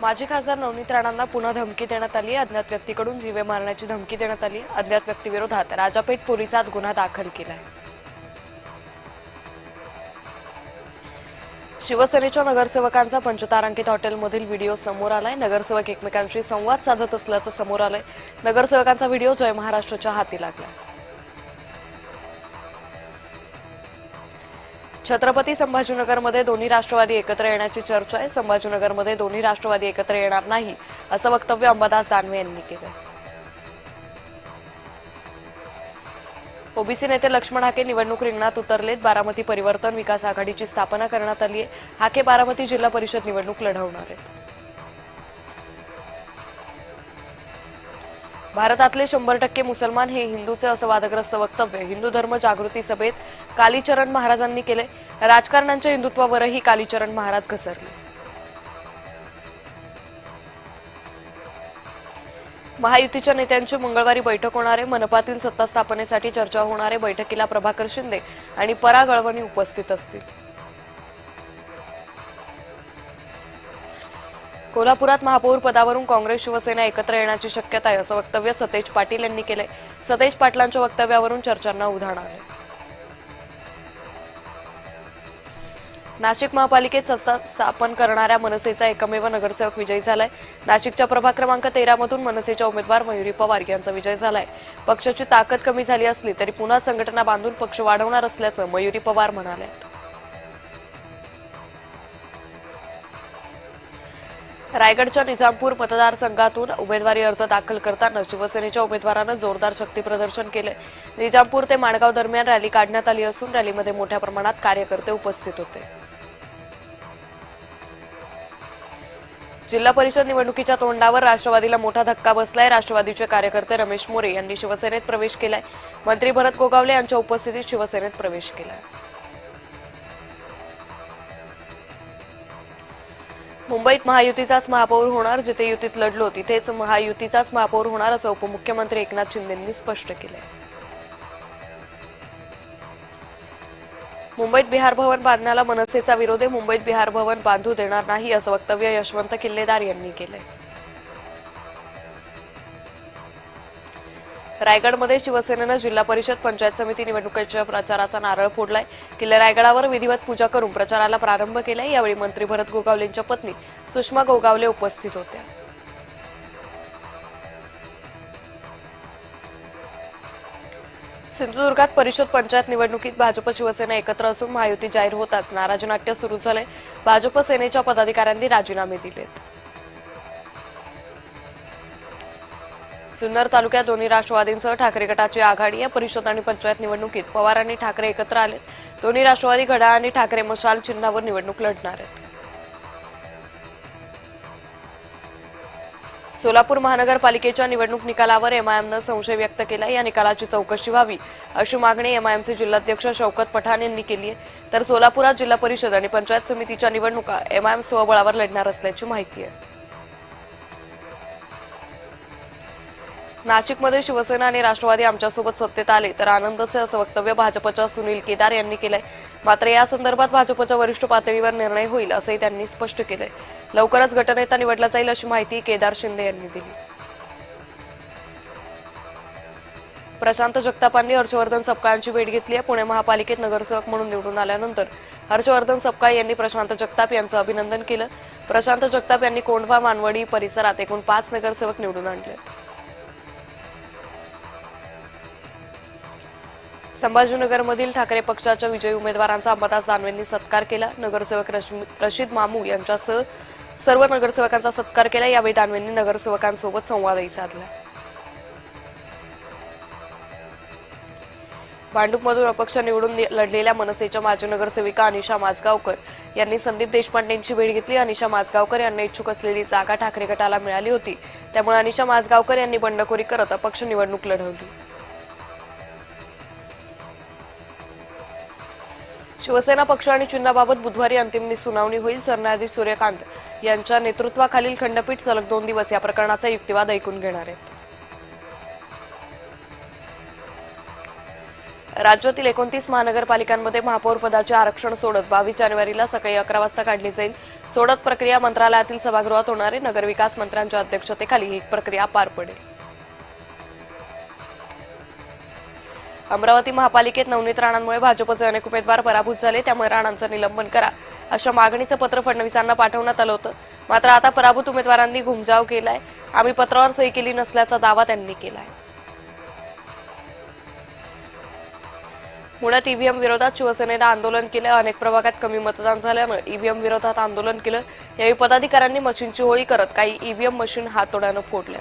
माजी खासदार नवनीत राणांना पुन्हा धमकी देण्यात आली. अज्ञात व्यक्तीकडून जीवे मारण्याची धमकी देण्यात आली. अज्ञात व्यक्तीविरोधात राजापेठ पोलिसात गुन्हा दाखल केलाय. शिवसेनेच्या नगरसेवकांचा पंचतारांकित हॉटेलमधील व्हिडिओ समोर आलाय. नगरसेवक एकमेकांशी संवाद साधत असल्याचं समोर आलंय. नगरसेवकांचा व्हिडिओ जय महाराष्ट्राच्या हाती लागला. छत्रपती संभाजीनगरमध्ये दोन्ही राष्ट्रवादी एकत्र येण्याची चर्चा आहे. संभाजीनगरमध्ये दोन्ही राष्ट्रवादी एकत्र येणार नाही असं वक्तव्य अंबादास दानवे यांनी केलं. ओबीसी नेते लक्ष्मण हाके निवडणूक रिंगणात उतरलेत. बारामती परिवर्तन विकास आघाडीची स्थापना करण्यात आली आहे. हाके बारामती जिल्हा परिषद निवडणूक लढवणार आहेत. भारतातले 100% मुसलमान हे हिंदूचे असं वादग्रस्त वक्तव्य हिंदू धर्म जागृती सभेत कालीचरण महाराजांनी केले. राजकारण्यांच्या हिंदुत्वावरही कालीचरण महाराज घसरले. महायुतीच्या नेत्यांची मंगळवारी बैठक होणार आहे. मनपातील सत्ता स्थापनेसाठी चर्चा होणार आहे. बैठकीला प्रभाकर शिंदे आणि पराग अळवणी उपस्थित असतील. कोल्हापुरात महापौर पदावरून काँग्रेस शिवसेना एकत्र येण्याची शक्यता आहे असं वक्तव्य सतेज पाटील यांनी केलंय. सतेज पाटलांच्या वक्तव्यावरून चर्चांना उधाण आलंय. नाशिक महापालिकेत सत्ता स्थापन करणाऱ्या मनसेचा एकमेव नगरसेवक विजयी झालाय. नाशिकच्या प्रभाग क्रमांक 13 मधून मनसेच्या उमेदवार मयुरी पवार यांचा विजय झालाय. पक्षाची ताकद कमी झाली असली तरी पुन्हा संघटना बांधून पक्ष वाढवणार असल्याचं मयुरी पवार म्हणाले. रायगडच्या निजामपूर मतदारसंघातून उमेदवारी अर्ज दाखल करताना शिवसेनेच्या उमेदवारानं जोरदार शक्तीप्रदर्शन केले. निजामपूर ते माणगाव दरम्यान रॅली काढण्यात आली असून रॅलीमध्ये मोठ्या प्रमाणात कार्यकर्ते उपस्थित होते. जिल्हा परिषद निवडणुकीच्या तोंडावर राष्ट्रवादीला मोठा धक्का बसलाय. राष्ट्रवादीचे कार्यकर्ते रमेश मोरे यांनी शिवसेनेत प्रवेश केलाय. मंत्री भरत गोगावले यांच्या उपस्थितीत शिवसेनेत प्रवेश केलाय. मुंबईत महायुतीचाच महापौर होणार. जिथे युतीत लढलो तिथेच महायुतीचाच महापौर होणार असं उपमुख्यमंत्री एकनाथ शिंदेंनी स्पष्ट केलंय. मुंबईत बिहार भवन बांधण्याला मनसेचा विरोध आहे. मुंबईत बिहार भवन बांधू देणार नाही असं वक्तव्य यशवंत किल्लेदार यांनी केलंय. रायगडमध्ये शिवसेनेनं जिल्हा परिषद पंचायत समिती निवडणुकीच्या प्रचाराचा नारळ फोडलाय. किल्ले रायगडावर विधिवत पूजा करून प्रचाराला प्रारंभ केलाय. यावेळी मंत्री भरत गोगावलेंच्या पत्नी सुषमा गोगावले उपस्थित होत्या. सिंधुदुर्गात परिषद पंचायत निवडणुकीत भाजप शिवसेना एकत्र असून महायुती जाहीर होताच नाराजीनाट्य सुरू झालंय. भाजप सेनेच्या पदाधिकाऱ्यांनी राजीनामे दिलेत. जुन्नर तालुक्यात दोन्ही राष्ट्रवादींसह ठाकरे गटाची आघाडी. या परिषद आणि पंचायत निवडणुकीत पवार आणि ठाकरे एकत्र आलेत. दोन्ही राष्ट्रवादी घड्याळ आणि ठाकरे मशाल चिन्हावर निवडणूक लढणार आहेत. सोलापूर महानगरपालिकेच्या निवडणूक निकालावर एमआयएमनं संशय व्यक्त केला. या निकालाची चौकशी व्हावी अशी मागणी एमआयएमचे जिल्हाध्यक्ष शौकत पठाण यांनी केली आहे. तर सोलापुरात जिल्हा परिषद आणि पंचायत समितीच्या निवडणुका एमआयएम स्वबळावर लढणार असल्याची माहिती आहे. नाशिकमध्ये शिवसेना आणि राष्ट्रवादी आमच्यासोबत सत्तेत आले तर आनंदच आहे असं वक्तव्य भाजपच्या सुनील केदार यांनी केलंय. मात्र या संदर्भात भाजपच्या वरिष्ठ पातळीवर निर्णय होईल असंही त्यांनी स्पष्ट केलंय. लवकरच गटनेता निवडला जाईल अशी माहिती केदार शिंदे यांनी दिली. प्रशांत जगतापांनी हर्षवर्धन सपकाळांची भेट घेतली आहे. पुणे महापालिकेत नगरसेवक म्हणून निवडून आल्यानंतर हर्षवर्धन सपकाळ यांनी प्रशांत जगताप यांचं अभिनंदन केलं. प्रशांत जगताप यांनी कोंढवा मानवडी परिसरात एकूण 5 नगरसेवक निवडून आणले. संभाजीनगरमधील ठाकरे पक्षाच्या विजयी उमेदवारांचा अंबादास दानवेंनी सत्कार केला. नगरसेवक रशीद मामू यांच्यासह सर्व नगरसेवकांचा सत्कार केला. यावेळी दानवेंनी नगरसेवकांसोबत संवादही साधला. भांडूपमधून अपक्ष निवडून लढलेल्या मनसेच्या माजी नगरसेविका अनिशा माझगावकर यांनी संदीप देशपांडेंची भेट घेतली. अनिशा माझगावकर यांना इच्छुक असलेली जागा ठाकरे गटाला मिळाली होती. त्यामुळे अनिशा माझगावकर यांनी बंडखोरी करत अपक्ष निवडणूक लढवली. शिवसेना पक्ष आणि चिन्हाबाबत बुधवारी अंतिम सुनावणी होईल. सरन्यायाधीश सूर्यकांत यांच्या नेतृत्वाखालील खंडपीठ सलग 2 दिवस या प्रकरणाचा युक्तिवाद ऐकून घेणार आहे. राज्यातील 29 महानगरपालिकांमध्ये महापौर पदाचे आरक्षण सोडत 22 जानेवारीला सकाळी 11 वाजता काढली जाईल. सोडत प्रक्रिया मंत्रालयातील सभागृहात होणार आहे. नगरविकास मंत्र्यांच्या अध्यक्षतेखाली ही प्रक्रिया पार पडेल. अमरावती महापालिकेत नवनीत राणांमुळे भाजपचे अनेक उमेदवार पराभूत झाले. त्यामुळे राणांचं निलंबन करा अशा मागणीचं पत्र फडणवीसांना पाठवण्यात आलं होतं. मात्र आता पराभूत उमेदवारांनी घुमजाव केलाय. आम्ही पत्रावर सही केली नसल्याचा दावा त्यांनी केलाय. पुण्यात ईव्हीएम विरोधात शिवसेनेनं आंदोलन केलं. अनेक प्रभागात कमी मतदान झाल्यानं ईव्हीएम विरोधात आंदोलन केलं. यावेळी पदाधिकाऱ्यांनी मशीनची होळी करत काही ईव्हीएम मशीन हातोड्यानं फोडल्या.